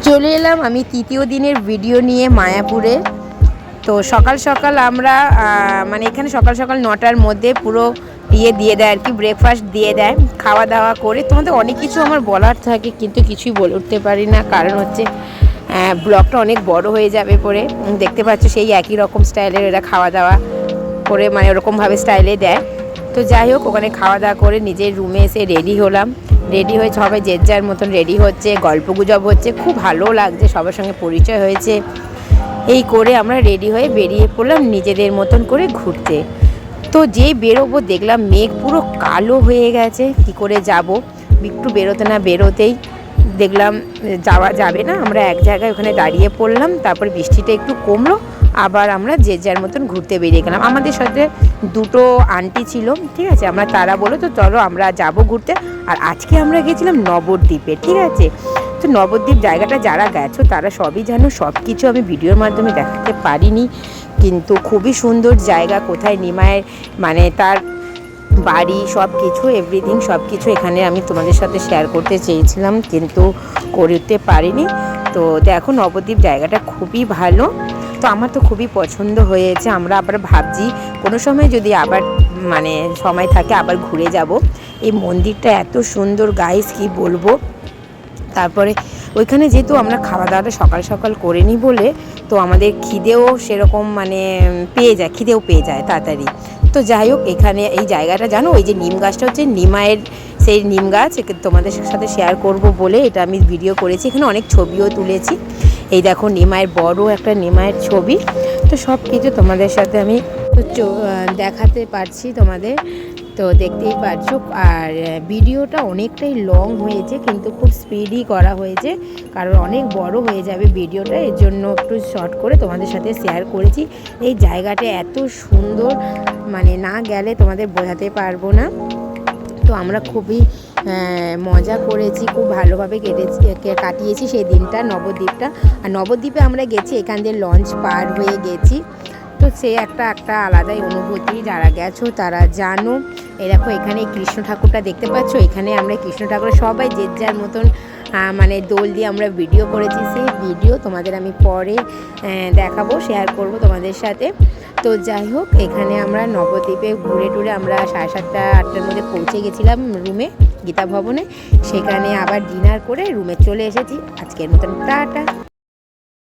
চলে এলাম আমি তৃতীয় দিনের ভিডিও নিয়ে মায়াপুরে। তো সকাল সকাল আমরা মানে এখানে সকাল সকাল 9টার মধ্যে পুরো দিয়ে দেয় আর কি, ব্রেকফাস্ট দিয়ে দেয়। খাওয়া দাওয়া করে তোমাদের অনেক কিছু আমার বলার থাকে কিন্তু কিছুই বলে উঠতে পারি না, কারণ হচ্ছে ব্লগটা অনেক বড় হয়ে যাবে পরে। দেখতে পাচ্ছ সেই একই রকম স্টাইলের এরা খাওয়া দাওয়া করে, মানে ওরকমভাবে স্টাইলে দেয়। তো যাই হোক, ওখানে খাওয়া দাওয়া করে নিজের রুমে এসে রেডি হলাম। রেডি হয়ে সবাই যে যার মতন রেডি হচ্ছে, গল্পগুজব হচ্ছে, খুব ভালো লাগছে, সবার সঙ্গে পরিচয় হয়েছে। এই করে আমরা রেডি হয়ে বেরিয়ে পড়লাম নিজেদের মতন করে ঘুরতে। তো যেই বেরোবো দেখলাম মেঘ পুরো কালো হয়ে গেছে, কি করে যাব, একটু বেরোতে না বেরোতেই দেখলাম যাওয়া যাবে না। আমরা এক জায়গায় ওখানে দাঁড়িয়ে পড়লাম, তারপর বৃষ্টিটা একটু কমলো, আবার আমরা যে যার মতন ঘুরতে বেরিয়ে গেলাম। আমাদের সাথে দুটো আন্টি ছিল, ঠিক আছে, আমরা তারা বলো তো চলো আমরা যাব ঘুরতে। আর আজকে আমরা গেছিলাম নবদ্বীপে, ঠিক আছে। তো নবদ্বীপ জায়গাটা যারা গেছো তারা সবই জানো, সব কিছু আমি ভিডিওর মাধ্যমে দেখাতে পারিনি, কিন্তু খুবই সুন্দর জায়গা। কোথায় নিমায়ের মানে তার বাড়ি, সব কিছু এভরিথিং সব কিছু এখানে আমি তোমাদের সাথে শেয়ার করতে চেয়েছিলাম কিন্তু করতে পারিনি। তো দেখো নবদ্বীপ জায়গাটা খুবই ভালো, তো আমার তো খুবই পছন্দ হয়েছে। আমরা আবার ভাবছি কোনো সময় যদি আবার মানে সময় থাকে আবার ঘুরে যাব। এই মন্দিরটা এত সুন্দর গাইস, কি বলবো। তারপরে ওইখানে যেহেতু আমরা খাওয়া দাওয়াটা সকাল সকাল করে নিই বলে, তো আমাদের খিদেও সেরকম মানে খিদেও পেয়ে যায় তাড়াতাড়ি। তো যাই হোক, এখানে এই জায়গাটা জানো, ওই যে নিম গাছটা হচ্ছে নিমায়ের সেই নিম গাছ, তোমাদের সাথে শেয়ার করব বলে এটা আমি ভিডিও করেছি। এখানে অনেক ছবিও তুলেছি। এই দেখো নিমায়ের বড় একটা নিমায়ের ছবি। তো সব কিছু তোমাদের সাথে আমি দেখাতে পারছি তোমাদের, তো দেখতেই পাচ্ছ। আর ভিডিওটা অনেকটাই লং হয়েছে কিন্তু খুব স্পিডই করা হয়েছে, কারণ অনেক বড় হয়ে যাবে ভিডিওটা, এর জন্য একটু শর্ট করে তোমাদের সাথে শেয়ার করেছি। এই জায়গাটা এত সুন্দর, মানে না গেলে তোমাদের বোঝাতে পারবো না। তো আমরা খুবই মজা করেছি, খুব ভালোভাবে কাটিয়েছি সেই দিনটা নবদ্বীপটা। আর নবদ্বীপে আমরা গেছি, এখান দিয়ে লঞ্চ পার হয়ে গেছি, তো সে একটা আলাদাই অনুভূতি। যারা গেছো তারা জানো। এই দেখো এখানে কৃষ্ণ ঠাকুরটা দেখতে পাচ্ছ, এখানে আমরা কৃষ্ণ ঠাকুরের সবাই যে যার মতন মানে দোল দিয়ে আমরা ভিডিও করেছি। সেই ভিডিও তোমাদের আমি পরে দেখাবো, শেয়ার করব তোমাদের সাথে। তো যাই হোক, এখানে আমরা নবদ্বীপে ঘুরে টুরে আমরা 7:30 8টার মধ্যে পৌঁছে গেছিলাম রুমে, গীতা ভবনে। সেখানে আবার ডিনার করে রুমে চলে এসেছি। আজকের মতন টাটা।